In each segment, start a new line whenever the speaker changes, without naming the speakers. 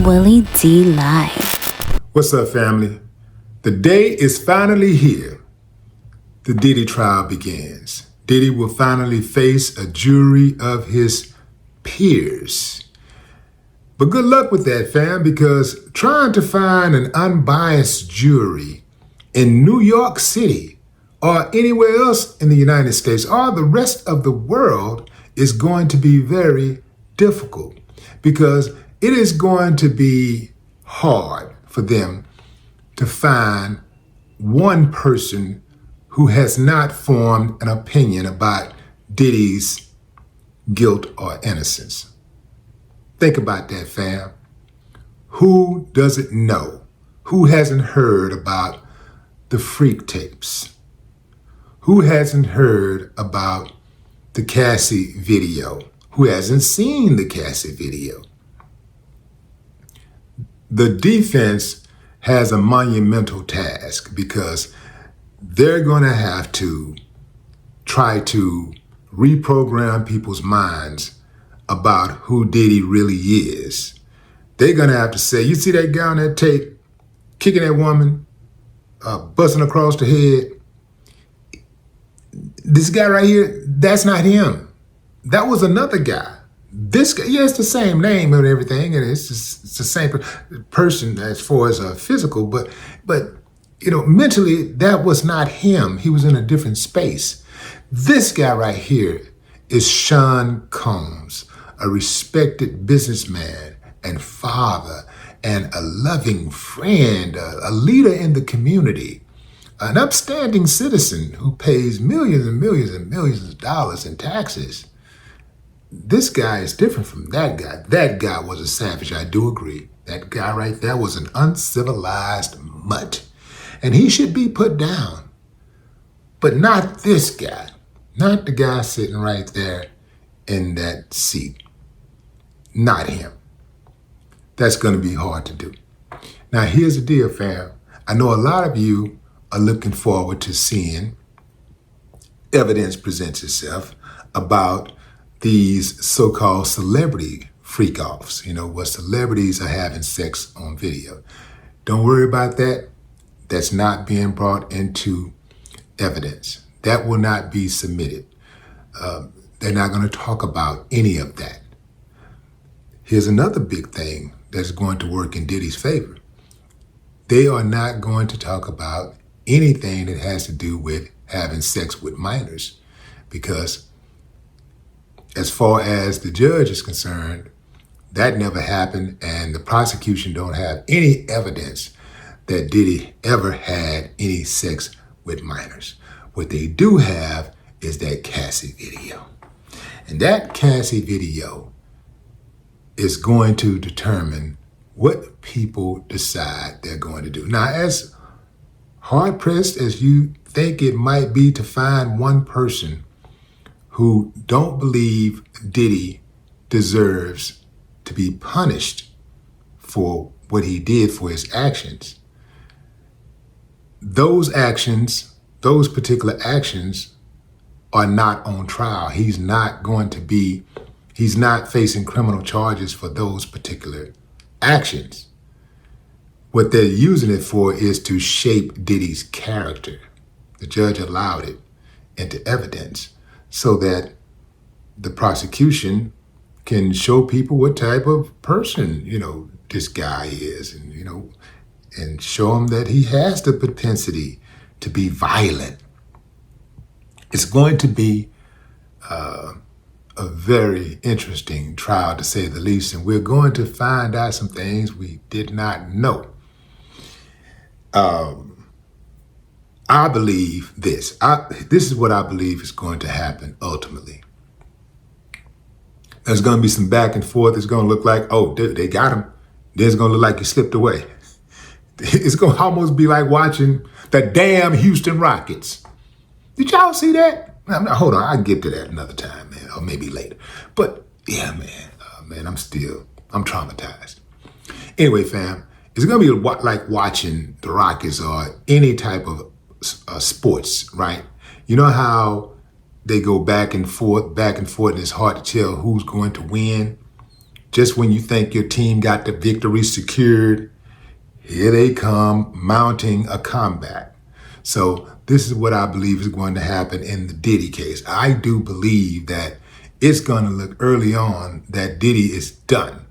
Willie D Live.
What's up, family? The day is finally here. The Diddy trial begins. Diddy will finally face a jury of his peers. But good luck with that, fam, because trying to find an unbiased jury in New York City or anywhere else in the United States or the rest of the world is going to be very difficult, because it is going to be hard for them to find one person who has not formed an opinion about Diddy's guilt or innocence. Think about that, fam. Who doesn't know? Who hasn't heard about the freak tapes? Who hasn't heard about the Cassie video? Who hasn't seen the Cassie video? The defense has a monumental task, because they're going to have to try to reprogram people's minds about who Diddy really is. They're going to have to say, you see that guy on that tape kicking that woman, busting across the head? This guy right here, that's not him. That was another guy. This guy, yeah, it's the same name and everything, and it's the same person as far as physical, but mentally, that was not him. He was in a different space. This guy right here is Sean Combs, a respected businessman and father and a loving friend, a leader in the community, an upstanding citizen who pays millions and millions and millions of dollars in taxes. This guy is different from that guy. That guy was a savage, I do agree. That guy right there was an uncivilized mutt, and he should be put down. But not this guy, not the guy sitting right there in that seat. Not him. That's going to be hard to do. Now, here's the deal, fam. I know a lot of you are looking forward to seeing evidence presents itself about these so-called celebrity freak-offs, where celebrities are having sex on video. Don't worry about that. That's not being brought into evidence. That will not be submitted. They're not going to talk about any of that. Here's another big thing that's going to work in Diddy's favor. They are not going to talk about anything that has to do with having sex with minors, because as far as the judge is concerned, that never happened, and the prosecution don't have any evidence that Diddy ever had any sex with minors. What they do have is that Cassie video. And that Cassie video is going to determine what people decide they're going to do. Now, as hard-pressed as you think it might be to find one person who don't believe Diddy deserves to be punished for what he did for his actions, those particular actions are not on trial. He's not facing criminal charges for those particular actions. What they're using it for is to shape Diddy's character. The judge allowed it into evidence so that the prosecution can show people what type of person, this guy is, and show him that he has the propensity to be violent. It's going to be a very interesting trial, to say the least, and we're going to find out some things we did not know. I believe this. This is what I believe is going to happen ultimately. There's going to be some back and forth. It's going to look like, oh, they got him. Then it's going to look like he slipped away. It's going to almost be like watching the damn Houston Rockets. Did y'all see that? Hold on, I can get to that another time, man, or maybe later. But yeah, man, I'm traumatized. Anyway, fam, it's going to be like watching the Rockets or any type of sports, right? You know how they go back and forth, and it's hard to tell who's going to win Just when you think your team got the victory secured, here they come mounting a comeback. So this is what I believe is going to happen in the Diddy case. I do believe that it's going to look early on that Diddy is done.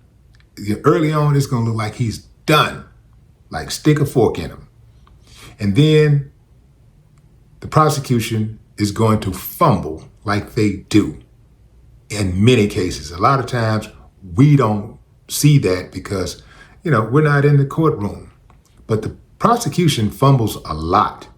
Early on, it's going to look like he's done, like stick a fork in him. And then the prosecution is going to fumble like they do in many cases. A lot of times we don't see that because, we're not in the courtroom. But the prosecution fumbles a lot.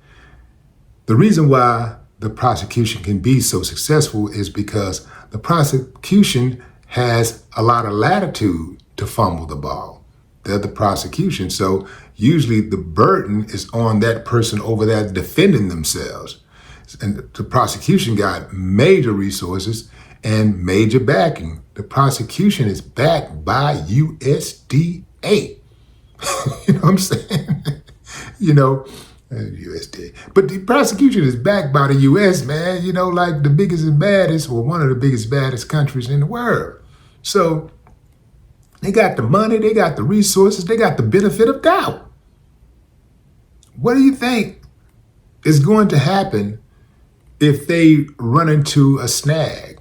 The reason why the prosecution can be so successful is because the prosecution has a lot of latitude to fumble the ball. They're the prosecution. So usually the burden is on that person over there defending themselves. And the prosecution got major resources and major backing. The prosecution is backed by USDA. You know what I'm saying? USDA. But the prosecution is backed by the US, man, like the biggest and baddest, or one of the biggest, baddest countries in the world. So they got the money, they got the resources, they got the benefit of doubt. What do you think is going to happen if they run into a snag?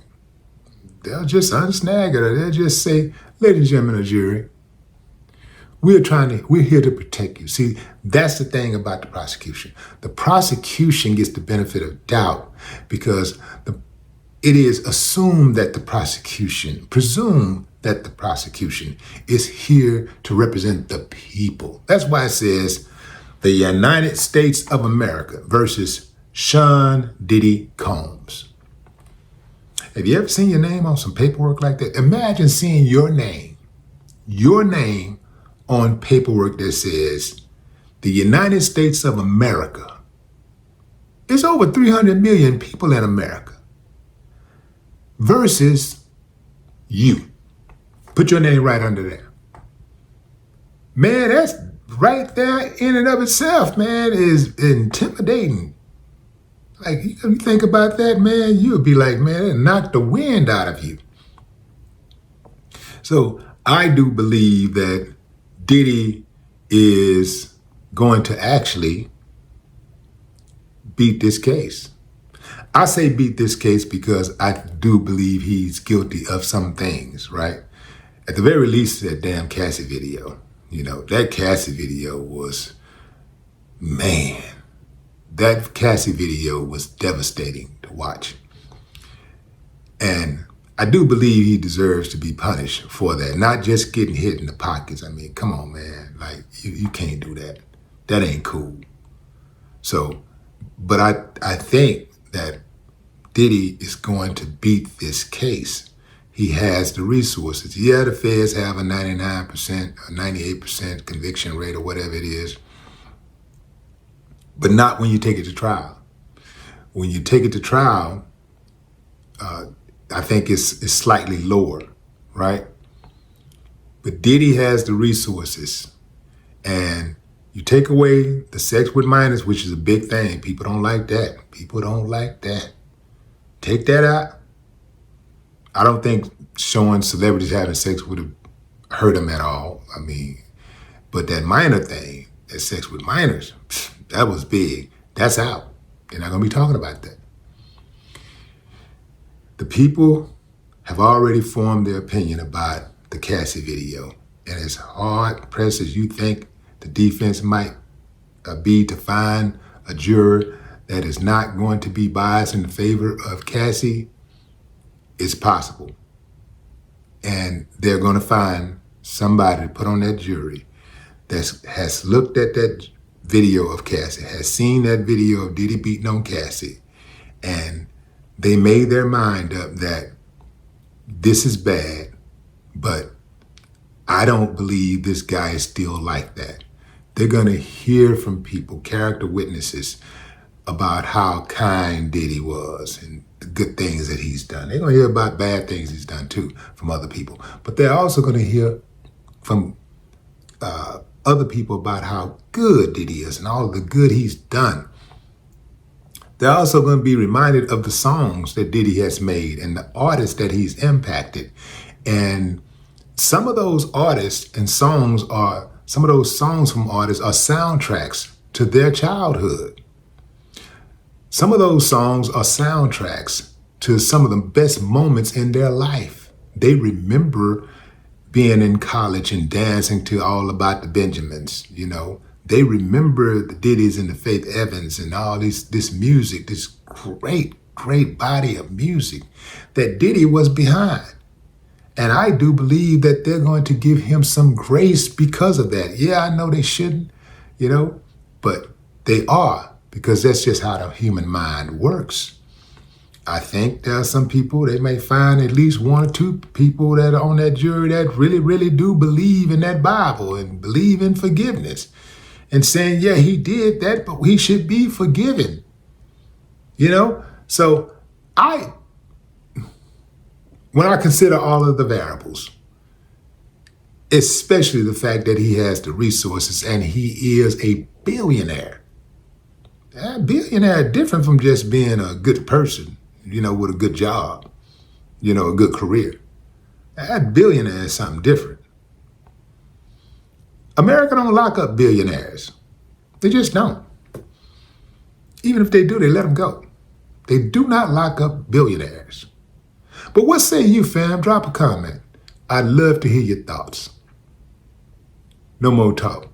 They'll just unsnag it, or they'll just say, ladies and gentlemen of the jury, we're here to protect you. See, that's the thing about the prosecution. The prosecution gets the benefit of doubt because it is assumed that presume that the prosecution is here to represent the people. That's why it says the United States of America versus Sean Diddy Combs. Have you ever seen your name on some paperwork like that? Imagine seeing your name on paperwork that says the United States of America. There's over 300 million people in America versus you. Put your name right under there. Man, that's right there in and of itself, man, is intimidating. Like, you think about that, man, you'll be like, man, it knocked the wind out of you. So I do believe that Diddy is going to actually beat this case. I say beat this case because I do believe he's guilty of some things, right? At the very least, that damn Cassie video. That Cassie video was, man, that Cassie video was devastating to watch. And I do believe he deserves to be punished for that, not just getting hit in the pockets. I mean, come on, man. Like, you can't do that. That ain't cool. So, but I think that Diddy is going to beat this case. He has the resources. Yeah, the feds have a 99% or 98% conviction rate or whatever it is, but not when you take it to trial. When you take it to trial, I think it's slightly lower, right? But Diddy has the resources, and you take away the sex with minors, which is a big thing. People don't like that. People don't like that. Take that out. I don't think showing celebrities having sex would have hurt them at all. I mean, but that minor thing, that sex with minors, that was big. That's out. They're not going to be talking about that. The people have already formed their opinion about the Cassie video. And as hard pressed as you think the defense might be to find a juror that is not going to be biased in favor of Cassie, it's possible. And they're going to find somebody to put on that jury that has looked at that video of Cassie, has seen that video of Diddy beating on Cassie, and they made their mind up that this is bad, but I don't believe this guy is still like that. They're going to hear from people, character witnesses, about how kind Diddy was and the good things that he's done. They're going to hear about bad things he's done too from other people. But they're also going to hear from other people about how good Diddy is and all of the good he's done. They're also going to be reminded of the songs that Diddy has made and the artists that he's impacted. And some of those artists and songs are, some of those songs from artists are soundtracks to their childhood. Some of those songs are soundtracks to some of the best moments in their life. They remember being in college and dancing to All About the Benjamins, you know. They remember the Diddys and the Faith Evans and all this music, this great body of music that Diddy was behind. And I do believe that they're going to give him some grace because of that. Yeah, I know they shouldn't, you know, but they are, because that's just how the human mind works. I think there are some people, they may find at least one or two people that are on that jury that really do believe in that Bible and believe in forgiveness and saying, yeah, he did that, but he should be forgiven. You know? So when I consider all of the variables, especially the fact that he has the resources and he is a billionaire. A billionaire is different from just being a good person, you know, with a good job, you know, a good career. That billionaire is something different. America don't lock up billionaires. They just don't. Even if they do, they let them go. They do not lock up billionaires. But what say you, fam? Drop a comment. I'd love to hear your thoughts. No more talk.